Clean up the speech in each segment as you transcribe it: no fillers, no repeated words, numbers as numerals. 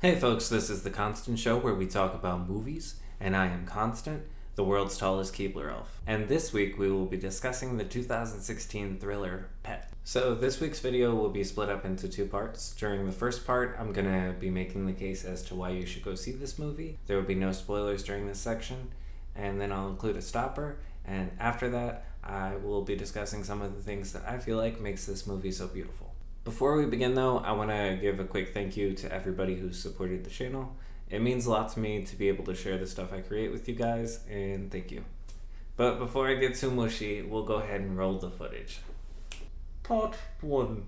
Hey folks, this is The Constant Show where we talk about movies, and I am Constant, the world's tallest Keebler elf. And this week we will be discussing the 2016 thriller Pet. So this week's video will be split up into two parts. During the first part, I'm gonna be making the case as to why you should go see this movie. There will be no spoilers during this section, and then I'll include a stopper, and after that, I will be discussing some of the things that I feel like makes this movie so beautiful. Before we begin though, I want to give a quick thank you to everybody who's supported the channel. It means a lot to me to be able to share the stuff I create with you guys, and thank you. But before I get too mushy, we'll go ahead and roll the footage. Part 1.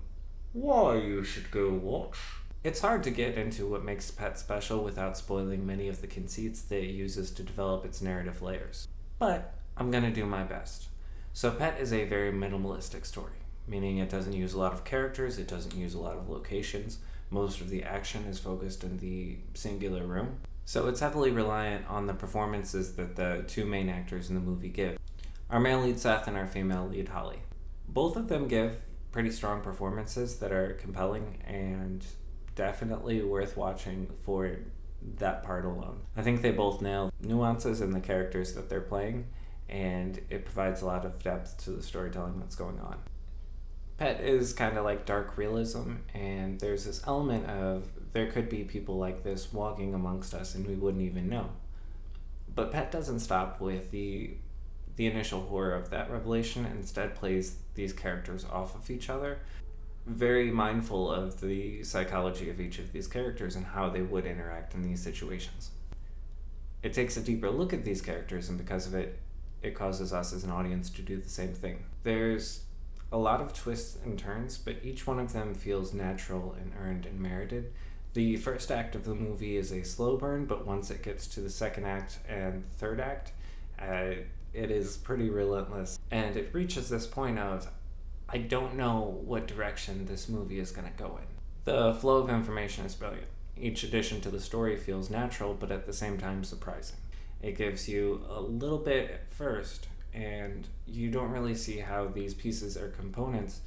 Why you should go watch. It's hard to get into what makes Pet special without spoiling many of the conceits that it uses to develop its narrative layers. But I'm gonna do my best. So Pet is a very minimalistic story, meaning it doesn't use a lot of characters, it doesn't use a lot of locations. Most of the action is focused in the singular room. So it's heavily reliant on the performances that the two main actors in the movie give. Our male lead Seth and our female lead Holly. Both of them give pretty strong performances that are compelling and definitely worth watching for that part alone. I think they both nail nuances in the characters that they're playing, and it provides a lot of depth to the storytelling that's going on. Pet is kind of like dark realism, and there's this element of there could be people like this walking amongst us and we wouldn't even know. But Pet doesn't stop with the initial horror of that revelation, and instead plays these characters off of each other, very mindful of the psychology of each of these characters and how they would interact in these situations. It takes a deeper look at these characters, and because of it, it causes us as an audience to do the same thing. There's a lot of twists and turns, but each one of them feels natural and earned and merited. The first act of the movie is a slow burn, but once it gets to the second act and third act, it is pretty relentless. And it reaches this point of, I don't know what direction this movie is going to go in. The flow of information is brilliant. Each addition to the story feels natural, but at the same time surprising. It gives you a little bit at first, and you don't really see how these pieces or components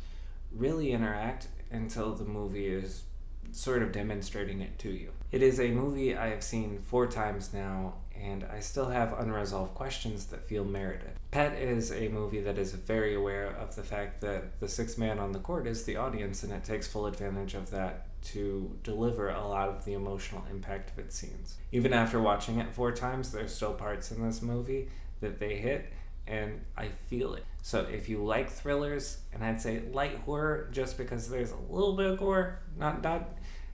really interact until the movie is sort of demonstrating it to you. It is a movie I have seen 4 times now, and I still have unresolved questions that feel merited. Pet is a movie that is very aware of the fact that the sixth man on the court is the audience, and it takes full advantage of that to deliver a lot of the emotional impact of its scenes. Even after watching it 4 times, there's still parts in this movie that they hit, and I feel it. So if you like thrillers, and I'd say light horror, just because there's a little bit of gore,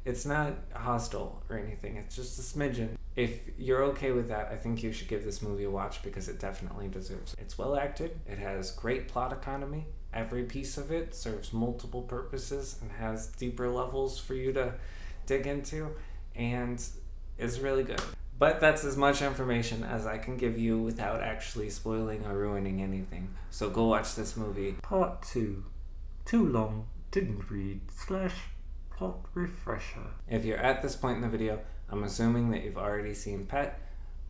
it's not hostile or anything, it's just a smidgen. If you're okay with that, I think you should give this movie a watch, because it definitely deserves it. It's well acted, it has great plot economy, every piece of it serves multiple purposes and has deeper levels for you to dig into, and it's really good. But that's as much information as I can give you without actually spoiling or ruining anything. So go watch this movie. Part 2. Too long, didn't read / plot refresher. If you're at this point in the video, I'm assuming that you've already seen Pet,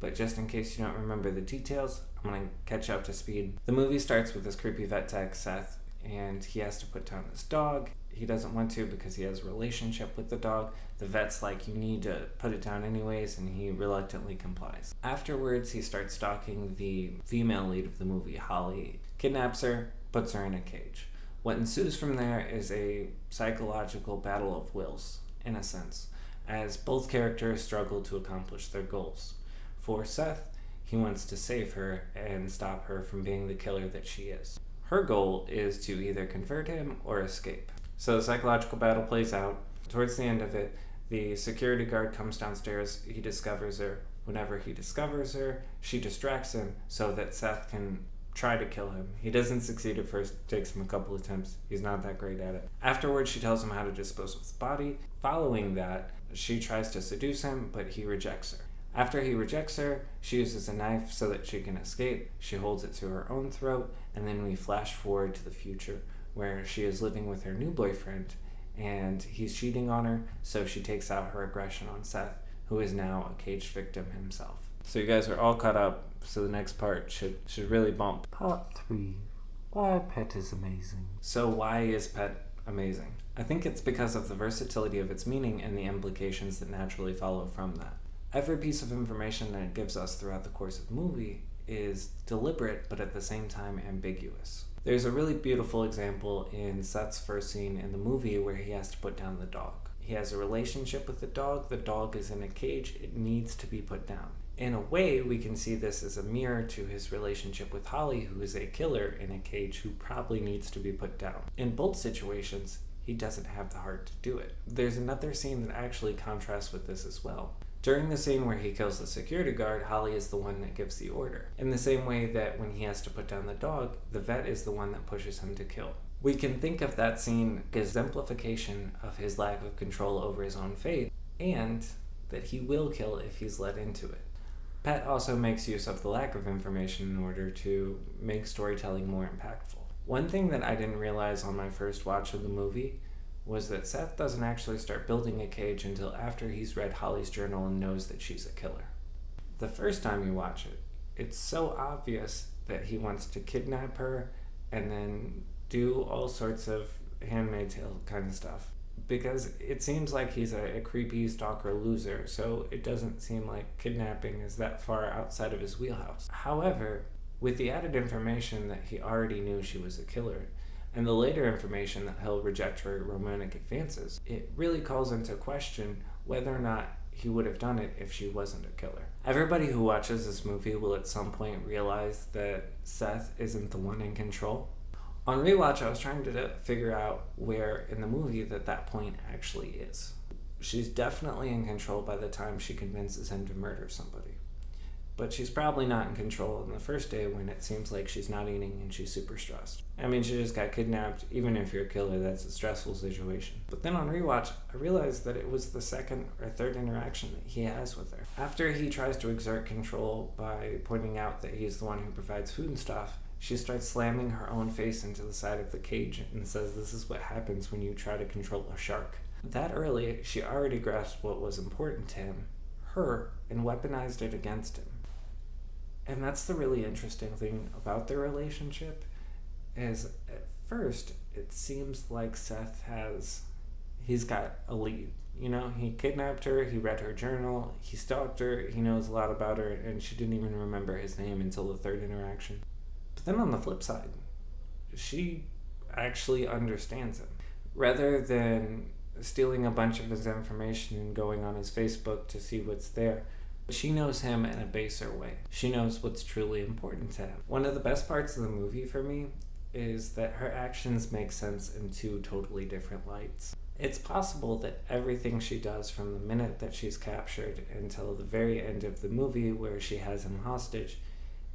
but just in case you don't remember the details, I'm going to catch you up to speed. The movie starts with this creepy vet tech, Seth, and he has to put down this dog. He doesn't want to because he has a relationship with the dog. The vet's like, you need to put it down anyways, and he reluctantly complies. Afterwards, he starts stalking the female lead of the movie, Holly, kidnaps her, puts her in a cage. What ensues from there is a psychological battle of wills, in a sense, as both characters struggle to accomplish their goals. For Seth, he wants to save her and stop her from being the killer that she is. Her goal is to either convert him or escape. So the psychological battle plays out. Towards the end of it, the security guard comes downstairs, he discovers her. Whenever he discovers her, she distracts him so that Seth can try to kill him. He doesn't succeed at first, it takes him a couple of attempts. He's not that great at it. Afterwards, she tells him how to dispose of his body. Following that, she tries to seduce him, but he rejects her. After he rejects her, she uses a knife so that she can escape. She holds it to her own throat, and then we flash forward to the future, where she is living with her new boyfriend, and he's cheating on her, so she takes out her aggression on Seth, who is now a caged victim himself. So you guys are all caught up, so the next part should really bump. Part 3. Why Pet is amazing. So why is Pet amazing. I think it's because of the versatility of its meaning and the implications that naturally follow from that. Every piece of information that it gives us throughout the course of the movie is deliberate, but at the same time ambiguous. There's a really beautiful example in Seth's first scene in the movie where he has to put down the dog. He has a relationship with the dog is in a cage, it needs to be put down. In a way, we can see this as a mirror to his relationship with Holly, who is a killer in a cage who probably needs to be put down. In both situations, he doesn't have the heart to do it. There's another scene that actually contrasts with this as well. During the scene where he kills the security guard, Holly is the one that gives the order. In the same way that when he has to put down the dog, the vet is the one that pushes him to kill. We can think of that scene as exemplification of his lack of control over his own fate, and that he will kill if he's led into it. Pet also makes use of the lack of information in order to make storytelling more impactful. One thing that I didn't realize on my first watch of the movie was that Seth doesn't actually start building a cage until after he's read Holly's journal and knows that she's a killer. The first time you watch it, it's so obvious that he wants to kidnap her and then do all sorts of Handmaid's Tale kind of stuff, because it seems like he's a creepy stalker loser, so it doesn't seem like kidnapping is that far outside of his wheelhouse. However, with the added information that he already knew she was a killer, and the later information that he'll reject her romantic advances, it really calls into question whether or not he would have done it if she wasn't a killer. Everybody who watches this movie will at some point realize that Seth isn't the one in control. On rewatch, I was trying to figure out where in the movie that point actually is. She's definitely in control by the time she convinces him to murder somebody. But she's probably not in control on the first day when it seems like she's not eating and she's super stressed. I mean, she just got kidnapped. Even if you're a killer, that's a stressful situation. But then on rewatch, I realized that it was the second or third interaction that he has with her. After he tries to exert control by pointing out that he's the one who provides food and stuff, she starts slamming her own face into the side of the cage and says this is what happens when you try to control a shark. That early, she already grasped what was important to him, her, and weaponized it against him. And that's the really interesting thing about their relationship, is at first it seems like he's got a lead. You know, he kidnapped her, he read her journal, he stalked her, he knows a lot about her, and she didn't even remember his name until the third interaction. But then on the flip side, she actually understands him. Rather than stealing a bunch of his information and going on his Facebook to see what's there, she knows him in a baser way. She knows what's truly important to him. One of the best parts of the movie for me is that her actions make sense in two totally different lights. It's possible that everything she does from the minute that she's captured until the very end of the movie where she has him hostage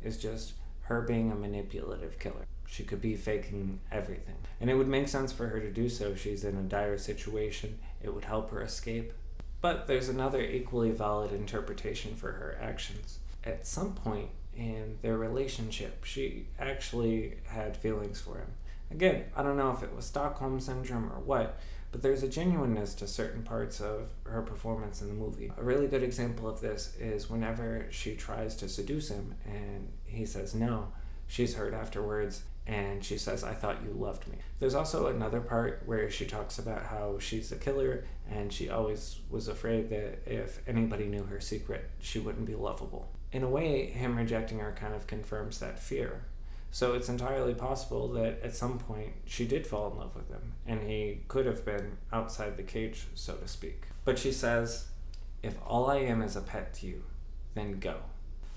is just her being a manipulative killer. She could be faking everything. And it would make sense for her to do so. She's in a dire situation. It would help her escape. But there's another equally valid interpretation for her actions. At some point in their relationship, she actually had feelings for him. Again, I don't know if it was Stockholm Syndrome or what, but there's a genuineness to certain parts of her performance in the movie. A really good example of this is whenever she tries to seduce him and he says no, she's hurt afterwards and she says, "I thought you loved me." There's also another part where she talks about how she's a killer and she always was afraid that if anybody knew her secret, she wouldn't be lovable. In a way, him rejecting her kind of confirms that fear. So it's entirely possible that at some point she did fall in love with him and he could have been outside the cage, so to speak. But she says, "If all I am is a pet to you, then go."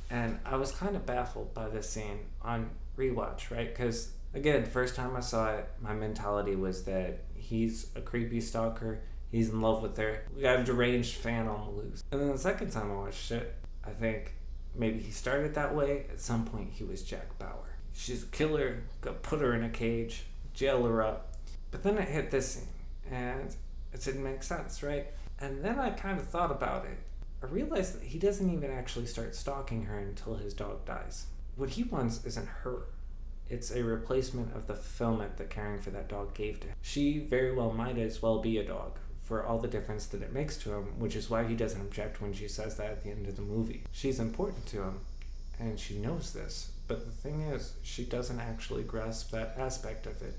And I was kind of baffled by this scene on rewatch, right? Because again, first time I saw it, my mentality was that he's a creepy stalker, he's in love with her, we got a deranged fan on the loose. And then the second time I watched it, I think maybe he started that way. At some point he was Jack Bauer. She's a killer, go put her in a cage, jail her up. But then it hit this scene, and it didn't make sense, right? And then I kind of thought about it. I realized that he doesn't even actually start stalking her until his dog dies. What he wants isn't her. It's a replacement of the fulfillment that caring for that dog gave to him. She very well might as well be a dog, for all the difference that it makes to him, which is why he doesn't object when she says that at the end of the movie. She's important to him, and she knows this. But the thing is, she doesn't actually grasp that aspect of it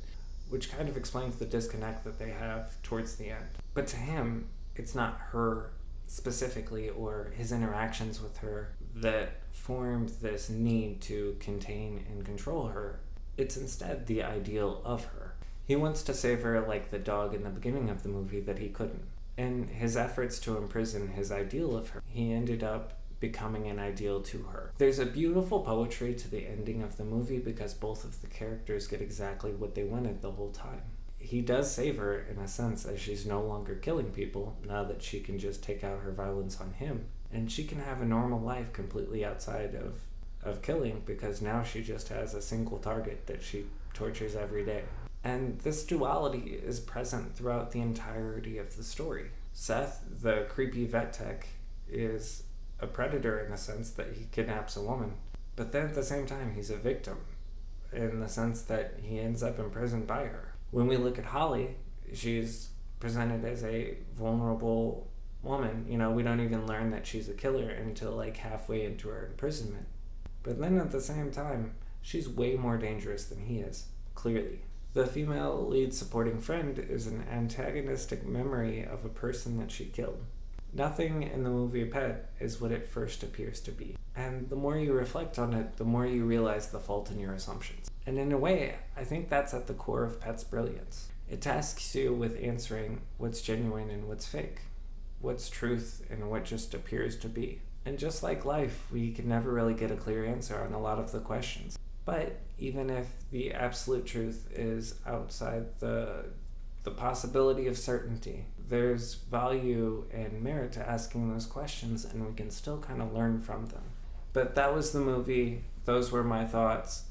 which kind of explains the disconnect that they have towards the end. But to him, it's not her specifically or his interactions with her that formed this need to contain and control her. It's instead the ideal of her. He wants to save her like the dog in the beginning of the movie that he couldn't. In his efforts to imprison his ideal of her, he ended up becoming an ideal to her. There's a beautiful poetry to the ending of the movie because both of the characters get exactly what they wanted the whole time. He does save her in a sense, as she's no longer killing people now that she can just take out her violence on him, and she can have a normal life completely outside of killing because now she just has a single target that she tortures every day. And this duality is present throughout the entirety of the story. Seth, the creepy vet tech, is a predator in the sense that he kidnaps a woman, but then at the same time he's a victim in the sense that he ends up imprisoned by her. When we look at Holly, she's presented as a vulnerable woman. You know, we don't even learn that she's a killer until like halfway into her imprisonment. But then at the same time, she's way more dangerous than he is, clearly. The female lead supporting friend is an antagonistic memory of a person that she killed. Nothing in the movie Pet is what it first appears to be. And the more you reflect on it, the more you realize the fault in your assumptions. And in a way, I think that's at the core of Pet's brilliance. It tasks you with answering what's genuine and what's fake, what's truth and what just appears to be. And just like life, we can never really get a clear answer on a lot of the questions. But even if the absolute truth is outside the possibility of certainty, there's value and merit to asking those questions, and we can still kind of learn from them. But that was the movie. Those were my thoughts.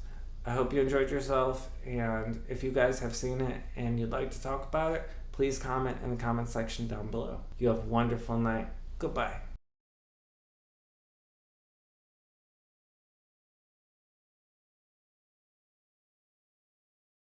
I hope you enjoyed yourself, and if you guys have seen it and you'd like to talk about it, please comment in the comment section down below. You have a wonderful night. Goodbye.